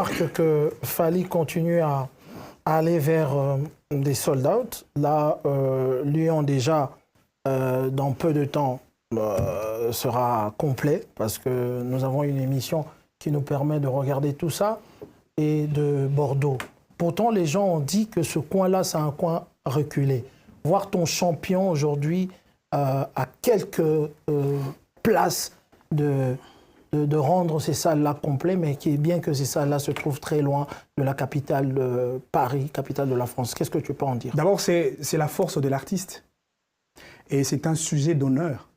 remarque que Fally continue à aller vers des sold-out. Là, Lyon déjà, dans peu de temps, sera complet parce que nous avons une émission qui nous permet de regarder tout ça, et de Bordeaux. Pourtant, les gens ont dit que ce coin-là, c'est un coin reculé. Voir ton champion aujourd'hui à quelques places de rendre ces salles-là complètes, mais qui est bien que ces salles-là se trouvent très loin de la capitale de Paris, capitale de la France. Qu'est-ce que tu peux en dire? D'abord, c'est la force de l'artiste. Et c'est un sujet d'honneur,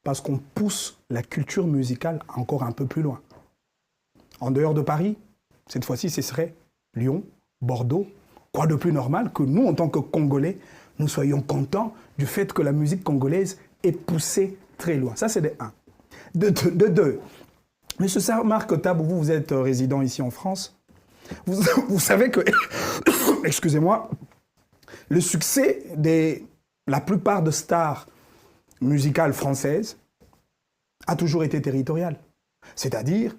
parce qu'on pousse la culture musicale encore un peu plus loin. En dehors de Paris, cette fois-ci, ce serait Lyon, Bordeaux. Quoi de plus normal que nous, en tant que Congolais, nous soyons contents du fait que la musique congolaise est poussée très loin. Ça, c'est de un. De deux. Monsieur Marc Tabou, vous êtes résident ici en France. Vous savez que, excusez-moi, le succès de la plupart de stars musicales françaises a toujours été territorial. C'est-à-dire,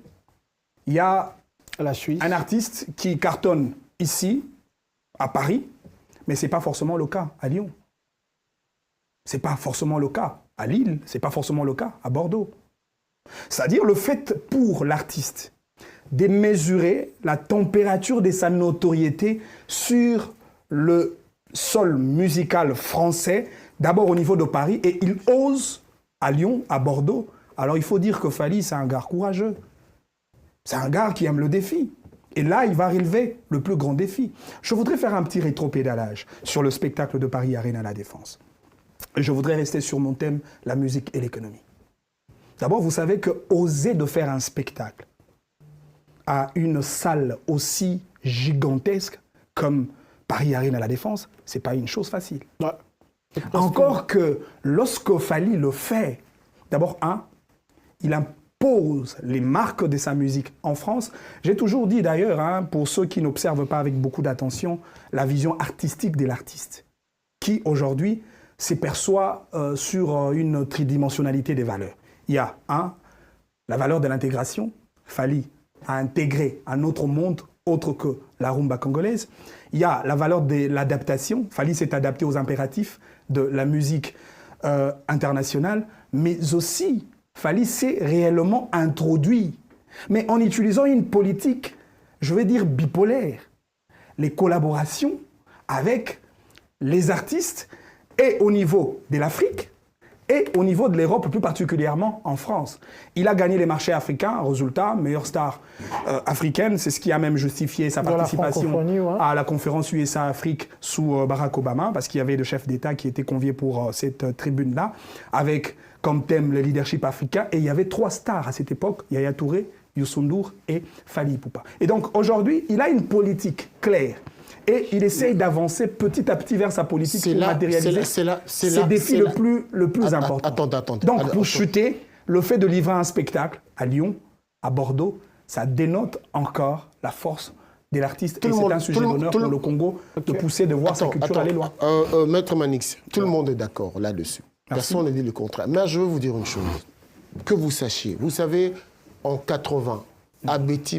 il y a la Suisse, un artiste qui cartonne ici, à Paris, mais ce n'est pas forcément le cas à Lyon. Ce n'est pas forcément le cas à Lille, ce n'est pas forcément le cas à Bordeaux. C'est-à-dire le fait pour l'artiste de mesurer la température de sa notoriété sur le sol musical français, d'abord au niveau de Paris, et il ose à Lyon, à Bordeaux. Alors il faut dire que Fally, c'est un gars courageux. C'est un gars qui aime le défi. Et là, il va relever le plus grand défi. Je voudrais faire un petit rétropédalage sur le spectacle de Paris Arena à la Défense. Et je voudrais rester sur mon thème, la musique et l'économie. D'abord, vous savez que oser de faire un spectacle à une salle aussi gigantesque comme Paris Arena à la Défense, ce n'est pas une chose facile. Ouais. Encore que lorsque Fally le fait, d'abord, il impose les marques de sa musique en France. J'ai toujours dit d'ailleurs, pour ceux qui n'observent pas avec beaucoup d'attention, la vision artistique de l'artiste, qui aujourd'hui se perçoit sur une tridimensionnalité des valeurs. Il y a, la valeur de l'intégration. Fally a intégré un autre monde autre que la rumba congolaise. Il y a la valeur de l'adaptation. Fally s'est adapté aux impératifs de la musique internationale, mais aussi Fally s'est réellement introduit, mais en utilisant une politique, je vais dire bipolaire. Les collaborations avec les artistes et au niveau de l'Afrique et au niveau de l'Europe, plus particulièrement en France. Il a gagné les marchés africains, résultat, meilleure star africaine, c'est ce qui a même justifié sa participation à la conférence USA-Afrique sous Barack Obama, parce qu'il y avait le chef d'État qui était convié pour cette tribune-là, avec comme thème le leadership africain, et il y avait 3 stars à cette époque, Yaya Touré, Youssou N'Dour et Fally Ipupa. Et donc aujourd'hui, il a une politique claire. Et il essaye d'avancer petit à petit vers sa politique pour matérialiser ses défis le plus important. Donc, pour chuter, le fait de livrer un spectacle à Lyon, à Bordeaux, ça dénote encore la force de l'artiste. Et c'est un sujet d'honneur pour le Congo de pousser, de voir sa culture aller loin. Maître Manix, tout le monde est d'accord là-dessus. Personne n'a dit le contraire. Mais je veux vous dire une chose, que vous sachiez. Vous savez, en 80, à Betty,